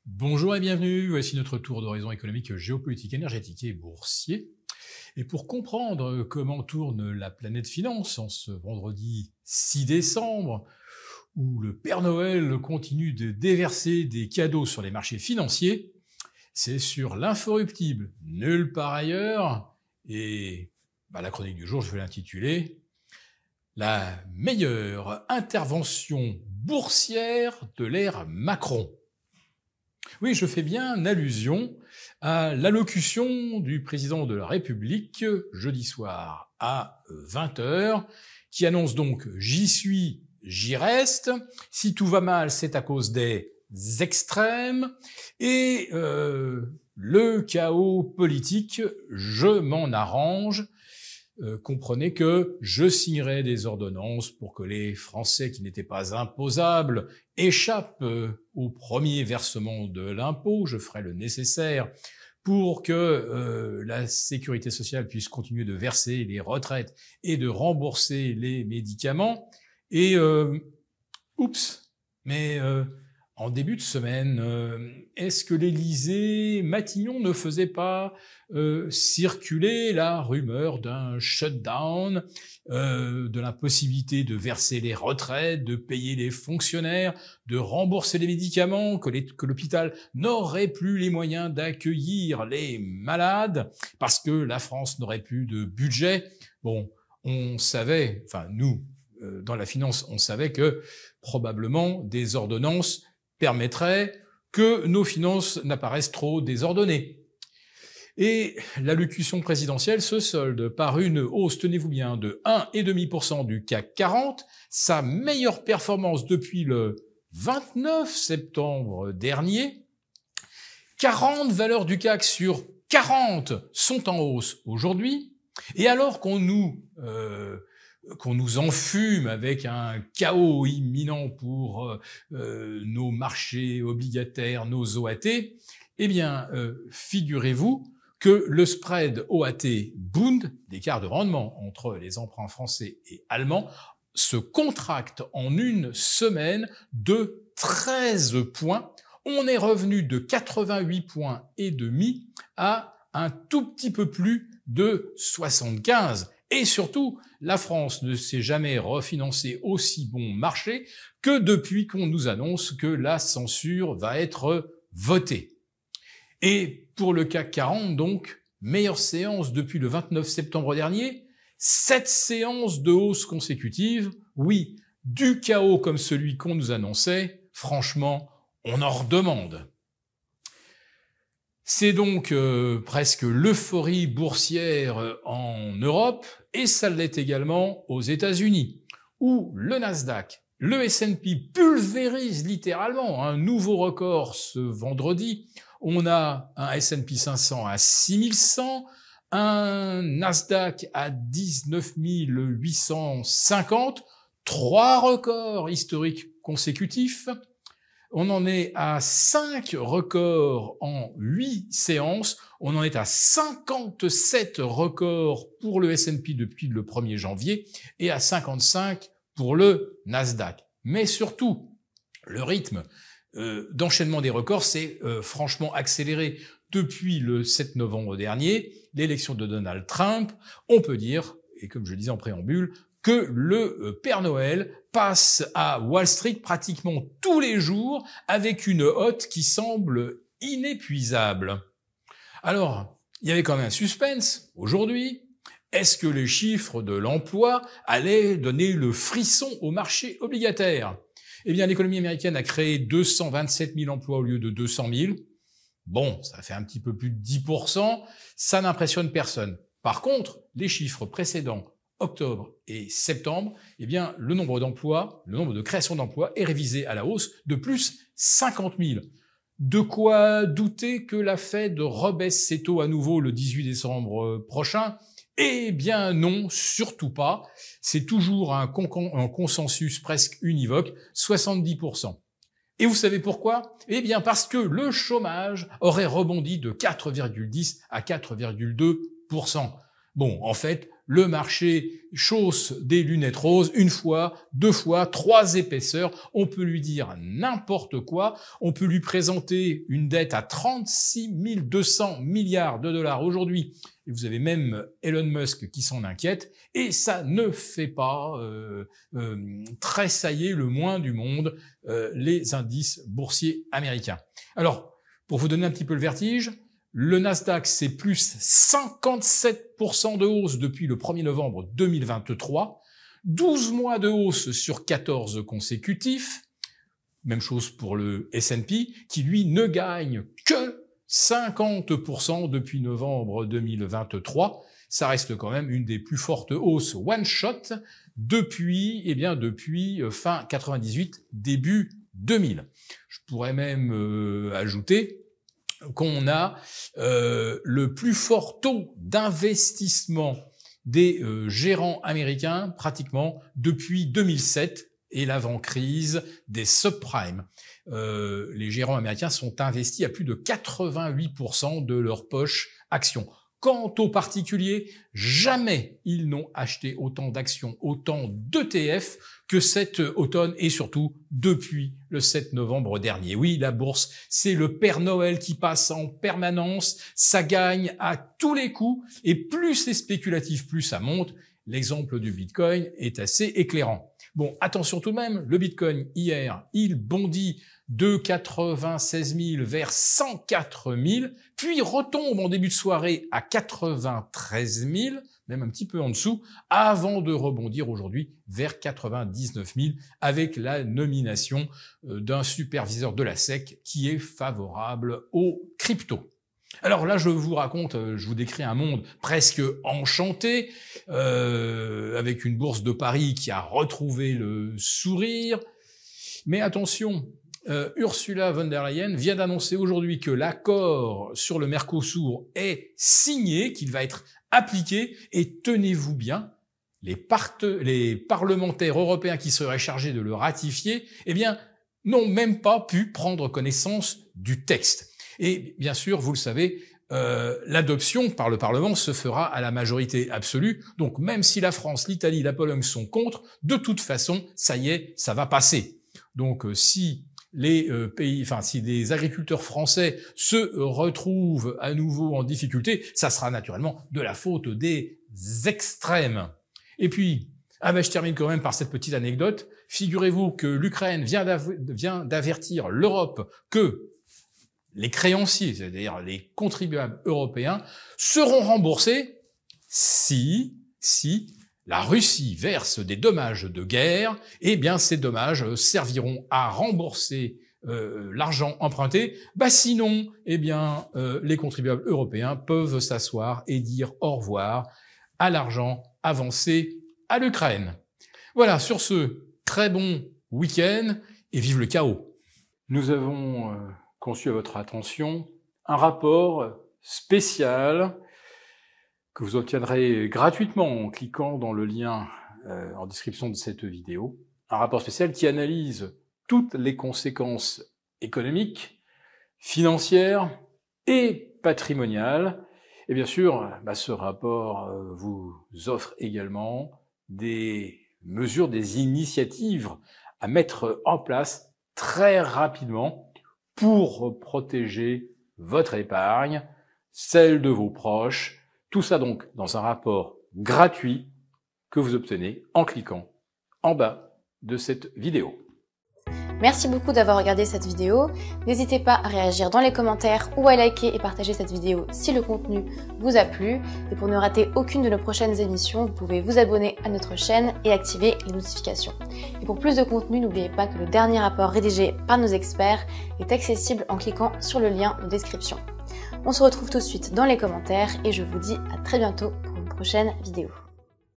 Bonjour et bienvenue, voici notre tour d'horizon économique, géopolitique, énergétique et boursier. Et pour comprendre comment tourne la planète finance en ce vendredi 6 décembre, où le Père Noël continue de déverser des cadeaux sur les marchés financiers, c'est sur l'inforruptible, nulle part ailleurs, et la chronique du jour, je vais l'intituler « La meilleure intervention boursière de l'ère Macron ». Oui, je fais bien allusion à l'allocution du président de la République jeudi soir à 20h, qui annonce donc « J'y suis, j'y reste. Si tout va mal, c'est à cause des extrêmes. Et le chaos politique, je m'en arrange. Comprenez que je signerai des ordonnances pour que les Français qui n'étaient pas imposables échappent au premier versement de l'impôt. Je ferai le nécessaire pour que la sécurité sociale puisse continuer de verser les retraites et de rembourser les médicaments. Et en début de semaine, est-ce que l'Élysée, Matignon ne faisait pas circuler la rumeur d'un shutdown, de l'impossibilité de verser les retraites, de payer les fonctionnaires, de rembourser les médicaments, que l'hôpital n'aurait plus les moyens d'accueillir les malades parce que la France n'aurait plus de budget? Bon, on savait, enfin nous, dans la finance, on savait que probablement des ordonnances permettraient que nos finances n'apparaissent trop désordonnées. Et l'allocution présidentielle se solde par une hausse, tenez-vous bien, de 1,5% du CAC 40, sa meilleure performance depuis le 29 septembre dernier. 40 valeurs du CAC sur 40 sont en hausse aujourd'hui. Et alors qu'on nous enfume avec un chaos imminent pour nos marchés obligataires, nos OAT, eh bien, figurez-vous que le spread OAT-Bund, d'écart de rendement entre les emprunts français et allemands, se contracte en une semaine de 13 points. On est revenu de 88 points et demi à un tout petit peu plus de 75. Et surtout, la France ne s'est jamais refinancée aussi bon marché que depuis qu'on nous annonce que la censure va être votée. Et pour le CAC 40, donc, meilleure séance depuis le 29 septembre dernier, 7 séances de hausse consécutives. Oui, du chaos comme celui qu'on nous annonçait, franchement, on en redemande. C'est donc presque l'euphorie boursière en Europe, et ça l'est également aux États-Unis, où le Nasdaq, le S&P pulvérise littéralement un nouveau record ce vendredi. On a un S&P 500 à 6100, un Nasdaq à 19 850, 3 records historiques consécutifs. On en est à 5 records en 8 séances. On en est à 57 records pour le S&P depuis le 1er janvier et à 55 pour le Nasdaq. Mais surtout, le rythme d'enchaînement des records s'est franchement accéléré depuis le 7 novembre dernier, l'élection de Donald Trump. On peut dire, et comme je le disais en préambule, que le Père Noël passe à Wall Street pratiquement tous les jours avec une hotte qui semble inépuisable. Alors, il y avait quand même un suspense aujourd'hui. Est-ce que les chiffres de l'emploi allaient donner le frisson au marché obligataire? Eh bien, l'économie américaine a créé 227 000 emplois au lieu de 200 000. Bon, ça fait un petit peu plus de 10%. Ça n'impressionne personne. Par contre, les chiffres précédents, octobre et septembre, eh bien, le nombre de créations d'emplois est révisé à la hausse de plus 50 000. De quoi douter que la Fed rebaisse ses taux à nouveau le 18 décembre prochain? Eh bien non, surtout pas. C'est toujours un consensus presque univoque, 70%. Et vous savez pourquoi? Eh bien parce que le chômage aurait rebondi de 4,10 à 4,2%. Bon, en fait, le marché chausse des lunettes roses une fois, deux fois, trois épaisseurs. On peut lui dire n'importe quoi. On peut lui présenter une dette à 36 200 milliards de dollars aujourd'hui. Et vous avez même Elon Musk qui s'en inquiète. Et ça ne fait pas tressailler le moins du monde les indices boursiers américains. Alors, pour vous donner un petit peu le vertige, le Nasdaq, c'est plus 57% de hausse depuis le 1er novembre 2023, 12 mois de hausse sur 14 consécutifs. Même chose pour le S&P, qui lui ne gagne que 50% depuis novembre 2023. Ça reste quand même une des plus fortes hausses one shot depuis fin 98, début 2000. Je pourrais même ajouter qu'on a le plus fort taux d'investissement des gérants américains pratiquement depuis 2007 et l'avant-crise des subprimes. Les gérants américains sont investis à plus de 88% de leur poche actions. Quant aux particuliers, jamais ils n'ont acheté autant d'actions, autant d'ETF que cet automne et surtout depuis le 7 novembre dernier. Oui, la bourse, c'est le Père Noël qui passe en permanence, ça gagne à tous les coups et plus c'est spéculatif, plus ça monte. L'exemple du Bitcoin est assez éclairant. Bon, attention tout de même, le Bitcoin hier, il bondit de 96 000 vers 104 000, puis retombe en début de soirée à 93 000, même un petit peu en dessous, avant de rebondir aujourd'hui vers 99 000 avec la nomination d'un superviseur de la SEC qui est favorable aux cryptos. Alors là, je vous décris un monde presque enchanté, avec une bourse de Paris qui a retrouvé le sourire. Mais attention, Ursula von der Leyen vient d'annoncer aujourd'hui que l'accord sur le Mercosur est signé, qu'il va être appliqué, et tenez-vous bien, les parlementaires européens qui seraient chargés de le ratifier, n'ont même pas pu prendre connaissance du texte. Et bien sûr, vous le savez, l'adoption par le Parlement se fera à la majorité absolue. Donc même si la France, l'Italie, la Pologne sont contre, de toute façon, ça y est, ça va passer. Donc si si les agriculteurs français se retrouvent à nouveau en difficulté, ça sera naturellement de la faute des extrêmes. Et puis, je termine quand même par cette petite anecdote. Figurez-vous que l'Ukraine vient d'avertir l'Europe que les créanciers, c'est-à-dire les contribuables européens, seront remboursés si la Russie verse des dommages de guerre. Ces dommages serviront à rembourser l'argent emprunté. Sinon, les contribuables européens peuvent s'asseoir et dire au revoir à l'argent avancé à l'Ukraine. Voilà, sur ce, très bon week-end et vive le chaos. Nous avons conçu à votre attention un rapport spécial que vous obtiendrez gratuitement en cliquant dans le lien en description de cette vidéo. Un rapport spécial qui analyse toutes les conséquences économiques, financières et patrimoniales. Et bien sûr, ce rapport vous offre également des mesures, des initiatives à mettre en place très rapidement pour protéger votre épargne, celle de vos proches. Tout ça donc dans un rapport gratuit que vous obtenez en cliquant en bas de cette vidéo. Merci beaucoup d'avoir regardé cette vidéo. N'hésitez pas à réagir dans les commentaires ou à liker et partager cette vidéo si le contenu vous a plu. Et pour ne rater aucune de nos prochaines émissions, vous pouvez vous abonner à notre chaîne et activer les notifications. Et pour plus de contenu, n'oubliez pas que le dernier rapport rédigé par nos experts est accessible en cliquant sur le lien de description. On se retrouve tout de suite dans les commentaires et je vous dis à très bientôt pour une prochaine vidéo.